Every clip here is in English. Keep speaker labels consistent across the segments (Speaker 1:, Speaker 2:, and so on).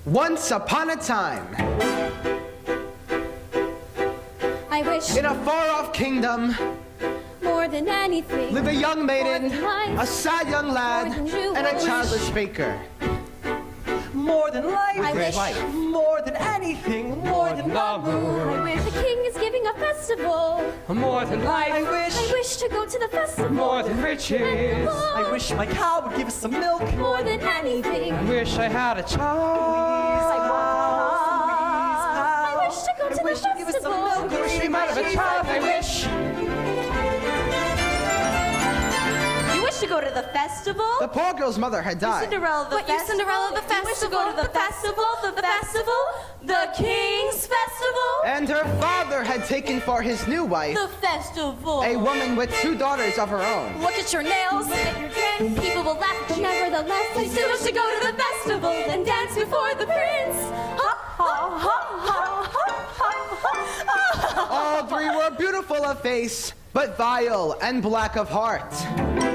Speaker 1: Once upon a time,
Speaker 2: I wish
Speaker 1: in a far-off kingdom,
Speaker 2: more than anything,
Speaker 1: lived a young maiden,
Speaker 2: life,
Speaker 1: a sad young lad, and a childless baker.
Speaker 3: More than life,
Speaker 2: I wish
Speaker 3: more than anything, more than love.
Speaker 2: I wish the king is giving a festival.
Speaker 4: More than life,
Speaker 3: I
Speaker 2: wish to go to the festival.
Speaker 4: more than riches.
Speaker 3: I wish my cow would give us some milk.
Speaker 2: More than anything,
Speaker 4: I wish I had a child.
Speaker 2: I wish to go to the festival.
Speaker 4: I wish we might have a child. I wish.
Speaker 5: You wish to go to the festival?
Speaker 1: The poor girl's mother had died.
Speaker 5: Cinderella the festival?
Speaker 2: Cinderella the
Speaker 5: You wish to go to the festival? The King's Festival?
Speaker 1: And her father had taken for his new wife
Speaker 5: The festival.
Speaker 1: a woman with 2 daughters of her own.
Speaker 5: Look at your nails. Look at your dress. People will laugh, but
Speaker 2: Nevertheless,
Speaker 5: I still wish to go to the festival and dance before the prince. Ha ha ha ha ha ha.
Speaker 1: All 3 were beautiful of face, but vile and black of heart.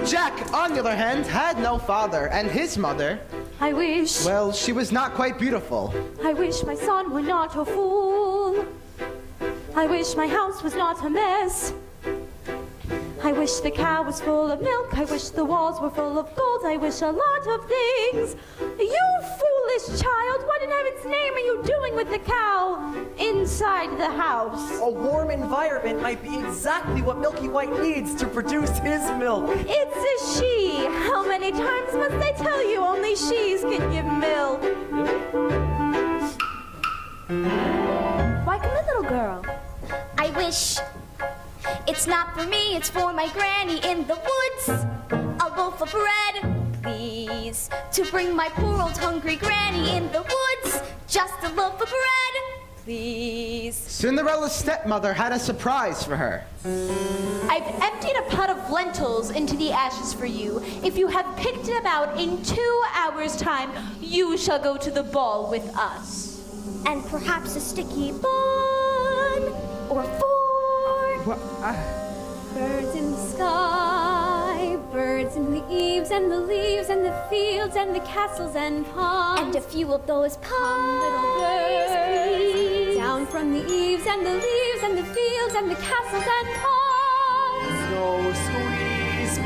Speaker 1: Jack, on the other hand, had no father, and his mother,
Speaker 2: I wish,
Speaker 1: well, she was not quite beautiful.
Speaker 2: I wish my son were not a fool. I wish my house was not a mess. I wish the cow was full of milk. I wish the walls were full of gold. I wish a lot of things. You foolish child, what in heaven's name are you doing with the cow inside the house?
Speaker 3: A warm environment might be exactly what Milky White needs to produce his milk.
Speaker 2: It's a she. How many times must I tell you only she's can give milk? Why come the little girl?
Speaker 6: I wish it's not for me, it's for my granny in the woods. A loaf of bread, please, to bring my poor old hungry granny in the woods. Just a loaf of bread, please.
Speaker 1: Cinderella's stepmother had a surprise for her.
Speaker 5: I've emptied a pot of lentils into the ashes for you. If you have picked them out in 2 hours' time, you shall go to the ball with us.
Speaker 6: And perhaps a sticky bun or 4.
Speaker 2: Birds in the sky, birds in the eaves and the leaves and the fields and the castles and ponds.
Speaker 6: And a few of those
Speaker 2: Come, little birds, down from the eaves and the leaves and the fields and the castles and ponds.
Speaker 3: No squeeze.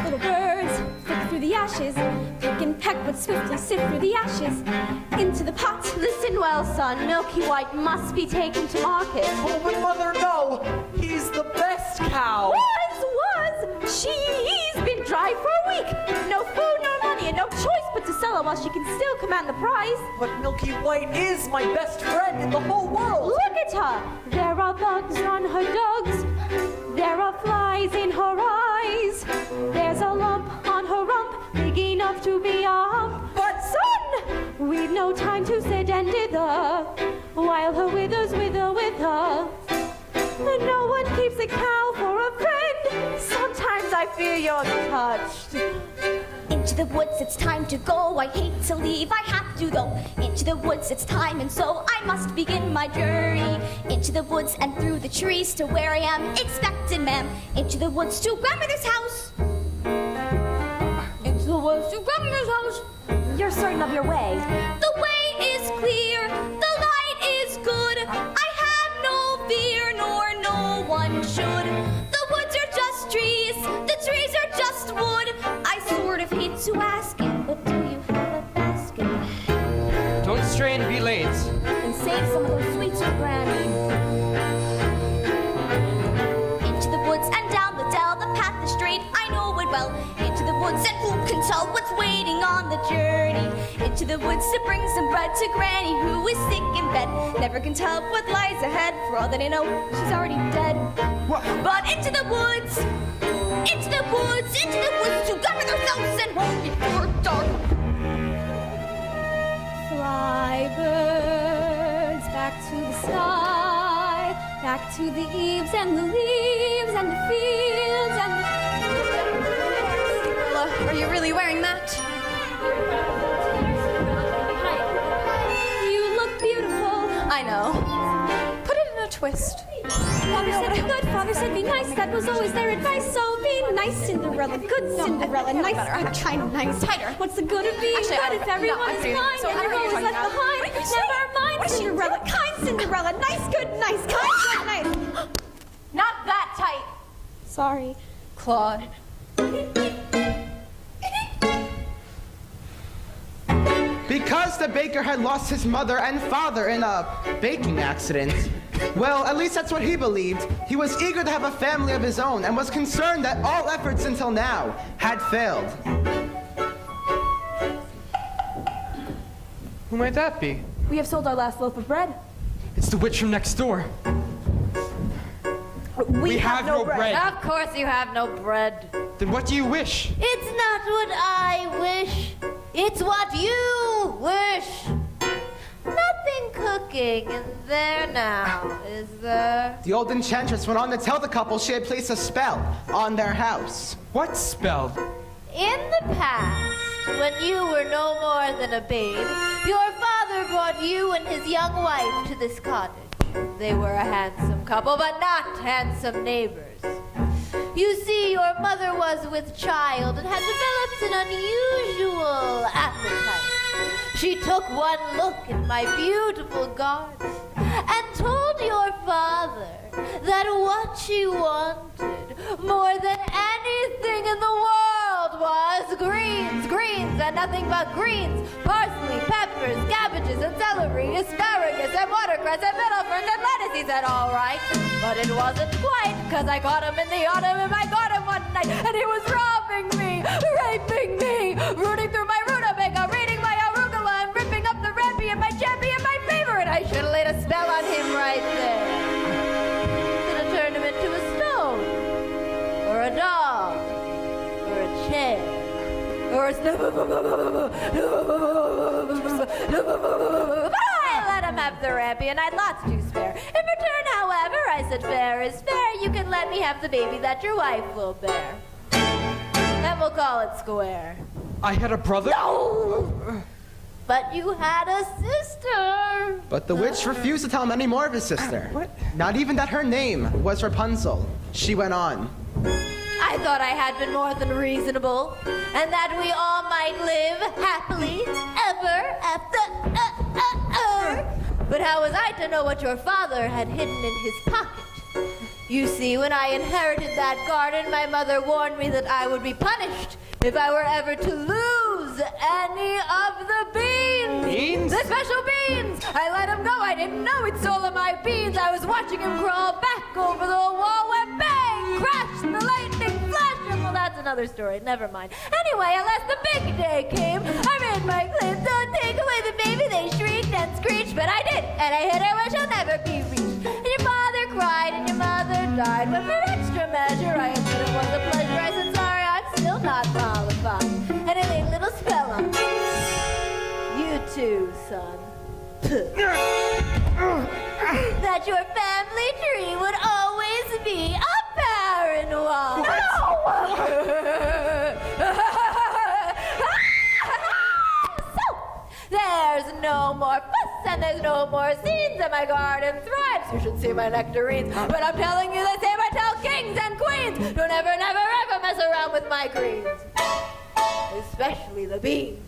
Speaker 2: Little birds, flick through the ashes, pick and peck, but swiftly sift through the ashes. Into the pot, listen well, son, Milky White must be taken to market.
Speaker 3: Oh, but mother, no! He's the best cow!
Speaker 2: Was! She's been dry for a week. No food, no money, and no choice but to sell her while she can still command the price.
Speaker 3: But Milky White is my best friend in the whole world!
Speaker 2: Look at her! There are bugs on her dugs. There are flies in her eyes. There's a lump on her rump, big enough to be a hump. But son, we've no time to sit and dither, while her withers wither with her. And no one keeps a cow for a friend. Sometimes I fear you're touched.
Speaker 6: Into the woods, it's time to go. I hate to leave, I have to go. Into the woods, it's time, and so I must begin my journey. Into the woods and through the trees to where I am expected, ma'am. Into the woods to grandmother's house. Into the woods to grandmother's house.
Speaker 2: You're certain of your way.
Speaker 6: The way is clear, the light is good. I have no fear, nor no one should. The woods are just trees, the trees are just wood. I sort of hate to ask it, but do you have a basket?
Speaker 4: Don't stray and be late.
Speaker 2: And save some of those sweets for Granny.
Speaker 6: Into the woods and down the dell, the path is straight, I know it well. Into the woods and who can tell what's waiting on the journey. Into the woods to bring some bread to Granny who is sick in bed. Never can tell what lies ahead, for all that I know, she's already dead.
Speaker 1: What?
Speaker 6: But into the woods, into the woods, into the woods to govern ourselves and home before dark.
Speaker 2: Fly birds back to the sky, back to the eaves and the leaves and the fields and the...
Speaker 5: Are you really wearing that?
Speaker 2: You look beautiful.
Speaker 5: I know. Put it in a
Speaker 2: twist. Father said be good, Father said be nice. That was always their advice. So be nice, Cinderella. Good Cinderella. Nice, good, kind of nice. Tighter. What's the good of being good if everyone is blind and you're always left behind? Never mind, Cinderella. Kind Cinderella. Nice, good, nice. Kind, good, nice.
Speaker 5: Not that tight.
Speaker 2: Sorry.
Speaker 5: Claude.
Speaker 1: Because the baker had lost his mother and father in a baking accident, well, at least that's what he believed. He was eager to have a family of his own and was concerned that all efforts until now had failed.
Speaker 4: Who might that be?
Speaker 5: We have sold our last loaf of bread.
Speaker 4: It's the witch from next door. We have no bread.
Speaker 6: Of course you have no bread.
Speaker 4: Then what do you wish?
Speaker 6: It's not what I wish. It's what you wish. Nothing cooking in there now, is there?
Speaker 1: The old enchantress went on to tell the couple she had placed a spell on their house.
Speaker 4: What spell?
Speaker 6: In the past, when you were no more than a babe, your father brought you and his young wife to this cottage. They were a handsome couple, but not handsome neighbors. You see, your mother was with child and had developed an unusual appetite. She took one look at my beautiful garden and told your father that what she wanted more than anything in the world was greens, greens, and nothing but greens. Parsley, peppers, cabbages, and celery, asparagus, and watercress, and middle ferns, and lettuce. He said, all right, but it wasn't quite, because I caught him in the autumn in my garden one night, and he was robbing me, raping me, rooting through my rutabaga, reading my arugula, and ripping up the rampy and my champy and my favorite. I should have laid a spell on him right there. Should have turned him into a stone, or a dog, or a chair, or a But I let him have the rampy, and I'd lots to spare. In return, however, I said, fair is fair. You can let me have the baby that your wife will bear. And we'll call it square.
Speaker 4: I had a brother?
Speaker 6: No! But you had a sister.
Speaker 1: But the witch refused to tell him any more of his sister.
Speaker 4: What?
Speaker 1: Not even that her name was Rapunzel. She went on.
Speaker 6: I thought I had been more than reasonable, and that we all might live happily ever after. But how was I to know what your father had hidden in his pocket? You see, when I inherited that garden, my mother warned me that I would be punished if I were ever to lose any of the beans.
Speaker 4: Beans?
Speaker 6: The special beans! I let him go. I didn't know he'd stolen my beans. I was watching him crawl back over the wall when bang! Crashed the lightning flash. Well, that's another story. Never mind. Anyway, unless the big day came, I made my claim. Don't take away the baby. They shrieked and screeched, but I did. And I hid her where she'll never be reached. And your father cried and your mother died. But for extra measure, I admit it was a pleasure. I said, sorry, I'm still not mollified. And I laid a little spell on you too, son. That your family tree would always be a barren one. No! So, there's no more fuss and there's no more scenes and my garden thrives. You should see my nectarines. But I'm telling you the same I tell kings and queens. Don't ever, never, ever mess around with my greens. Especially the beans.